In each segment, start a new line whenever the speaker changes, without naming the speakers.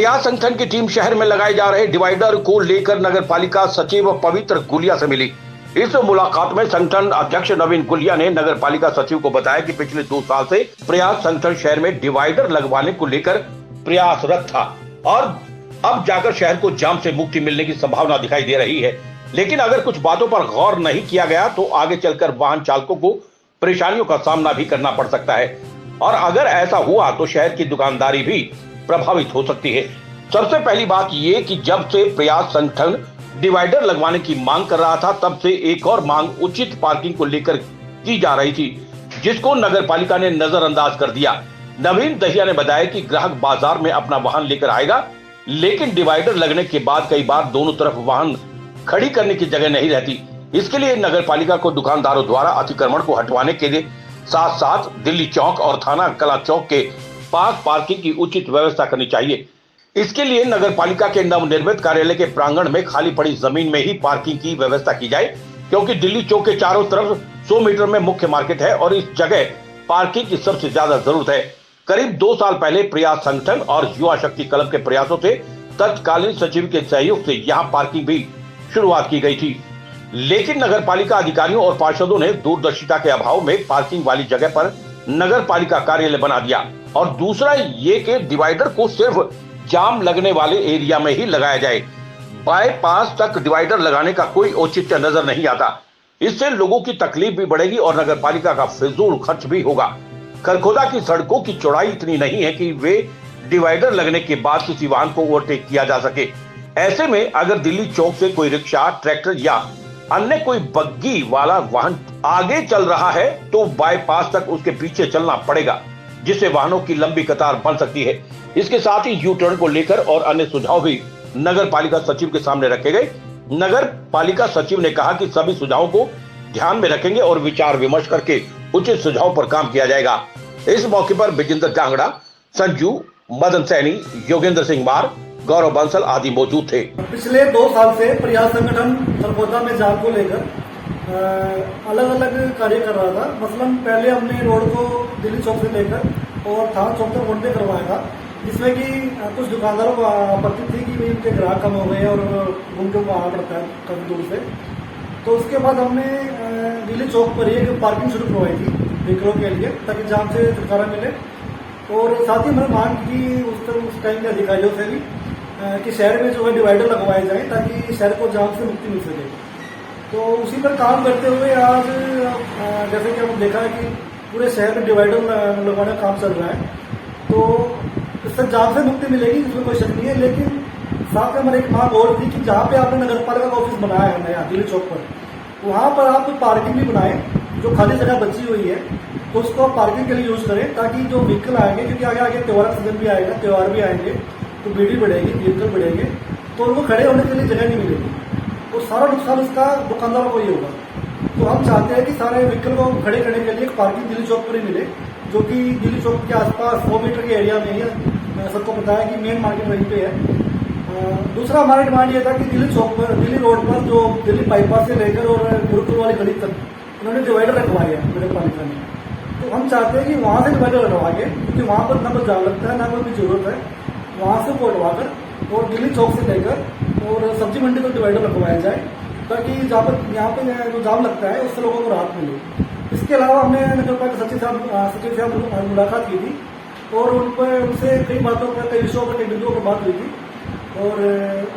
प्रयास संगठन की टीम शहर में लगाए जा रहे डिवाइडर को लेकर नगर पालिका सचिव पवित्र गुलिया से मिली। इस मुलाकात में संगठन अध्यक्ष नवीन गुलिया ने नगर पालिका सचिव को बताया कि पिछले 2 साल से प्रयास संगठन शहर में डिवाइडर लगवाने को लेकर प्रयासरत था और अब जाकर शहर को जाम से मुक्ति मिलने की संभावना दिखाई दे रही है। लेकिन अगर कुछ बातों पर गौर नहीं किया गया तो आगे चलकर वाहन चालकों को परेशानियों का सामना भी करना पड़ सकता है और अगर ऐसा हुआ तो शहर की दुकानदारी भी प्रभावित हो सकती है। सबसे पहली बात यह कि जब से प्रयास संगठन डिवाइडर लगवाने की मांग कर रहा था तब से एक और मांग उचित पार्किंग को लेकर की जा रही थी, जिसको नगर पालिका ने नजरअंदाज कर दिया। नवीन दहिया ने बताया कि ग्राहक बाजार में अपना वाहन लेकर आएगा, लेकिन डिवाइडर लगने के बाद कई बार दोनों तरफ वाहन खड़ी करने की जगह नहीं रहती। इसके लिए नगर पालिका को दुकानदारों द्वारा अतिक्रमण को हटवाने के लिए साथ साथ दिल्ली चौक और थाना कला चौक के पास पार्किंग की उचित व्यवस्था करनी चाहिए। इसके लिए नगर पालिका के नवनिर्मित कार्यालय के प्रांगण में खाली पड़ी जमीन में ही पार्किंग की व्यवस्था की जाए, क्योंकि दिल्ली चौक के चारों तरफ 100 मीटर में मुख्य मार्केट है और इस जगह पार्किंग की सबसे ज्यादा जरूरत है। करीब 2 साल पहले प्रयास संगठन और युवा शक्ति क्लब के प्रयासों से तत्कालीन सचिव के सहयोग से यहाँ पार्किंग भी शुरुआत की गई थी, लेकिन नगर पालिका अधिकारियों और पार्षदों ने दूरदर्शिता के अभाव में पार्किंग वाली जगह पर नगर पालिका कार्यालय बना दिया। और दूसरा ये कि डिवाइडर को सिर्फ जाम लगने वाले एरिया में ही लगाया जाए। बाईपास तक डिवाइडर लगाने का कोई औचित्य नजर नहीं आता। इससे लोगों की तकलीफ भी बढ़ेगी और नगर पालिका का फिजूल खर्च भी होगा। खरखोदा की सड़कों की चौड़ाई इतनी नहीं है कि वे डिवाइडर लगने के बाद किसी वाहन को ओवरटेक किया जा सके। ऐसे में अगर दिल्ली चौक से कोई रिक्शा, ट्रैक्टर या अन्य कोई बग्गी वाला वाहन आगे चल रहा है तो बाईपास तक उसके पीछे चलना पड़ेगा, जिससे वाहनों की लंबी कतार बन सकती है। इसके साथ ही यू टर्न को लेकर और अन्य सुझाव भी नगर पालिका सचिव के सामने रखे गए। नगर पालिका सचिव ने कहा कि सभी सुझावों को ध्यान में रखेंगे और विचार विमर्श करके उचित सुझाव पर काम किया जाएगा। इस मौके पर विजेंद्र जांगड़ा, संजू, मदन सैनी, योगेंद्र सिंह मार, गौरव बंसल आदि मौजूद थे।
पिछले 2 साल से प्रयास संगठन खरखोदा में जाम को लेकर अलग अलग कार्य कर रहा था। मसलन पहले हमने रोड को दिल्ली चौक से लेकर और थाना चौक तक वन डे करवाया था, जिसमें कि कुछ दुकानदारों को आपत्ति थी कि भाई उनके ग्राहक कम हो गए और उनको आना पड़ता है काफी दूर से। तो उसके बाद हमने दिल्ली चौक पर एक पार्किंग शुरू करवाई थी व्हीकलों के लिए, ताकि जाम से छुटकारा मिले। और साथ ही मैंने मांग की उस टाइम के अधिकारियों से भी कि शहर में जो है डिवाइडर लगवाए जाए ताकि शहर को जाम से मुक्ति मिल सके। तो उसी पर काम करते हुए आज जैसे कि हमने देखा है कि पूरे शहर में डिवाइडर लगवाने का काम चल रहा है, तो इससे जाम से मुक्ति मिलेगी, इसमें कोई शक नहीं है। लेकिन साथ में हमारी एक मांग और थी कि जहाँ पे आपने नगर पालिका का ऑफिस बनाया है नया दिल्ली चौक पर, वहाँ पर आप पार्किंग भी बनाए, जो खाली जगह बची हुई है तो उसको आप पार्किंग के लिए यूज करें, ताकि जो व्हीकल आएंगे, क्योंकि आगे आगे त्योहार का सीजन भी आएगा, त्योहार भी आएंगे तो भीड़ भी बढ़ेगी, व्हीकल बढ़ेंगे, तो उनको खड़े होने के लिए जगह नहीं मिलेगी और सारा नुकसान उसका दुकानदारों को ही होगा। तो हम चाहते हैं कि सारे व्हीकल को खड़े करने के लिए एक पार्किंग दिल्ली चौक पर ही मिले, जो कि दिल्ली चौक के आसपास 100 मीटर के एरिया में ही है। सबको पता है कि मेन मार्केट वहीं पे है। दूसरा हमारा डिमांड ये था कि दिल्ली चौक पर, दिल्ली रोड पर जो दिल्ली बाईपास से लेकर और गुरुकुल वाली गली तक उन्होंने डिवाइडर रखवाए हैं नगर पालिका ने। तो हम चाहते हैं कि वहाँ से डिवाइडर रखवा के, क्योंकि वहाँ पर ना कोई जाम लगता है ना कोई भी जरूरत है, वहाँ से को हटवा कर और दिल्ली चौक से लेकर और सब्जी मंडी तक डिवाइडर रखवाया जाए, ताकि जहाँ पर यहाँ पे जो जाम लगता है उससे लोगों को राहत मिले। इसके अलावा हमने नगर पालिका सचिव साहब मुलाकात की थी और उनसे कई बातों पर, कई विषयों पर, कई बिंदुओं पर बात हुई थी और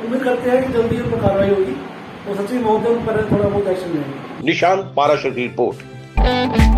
उम्मीद करते हैं कि जल्दी उन पर कार्रवाई होगी और सचिव महोदय उन पर थोड़ा बहुत एक्शन लेंगे।
निशांत पाराशर की रिपोर्ट।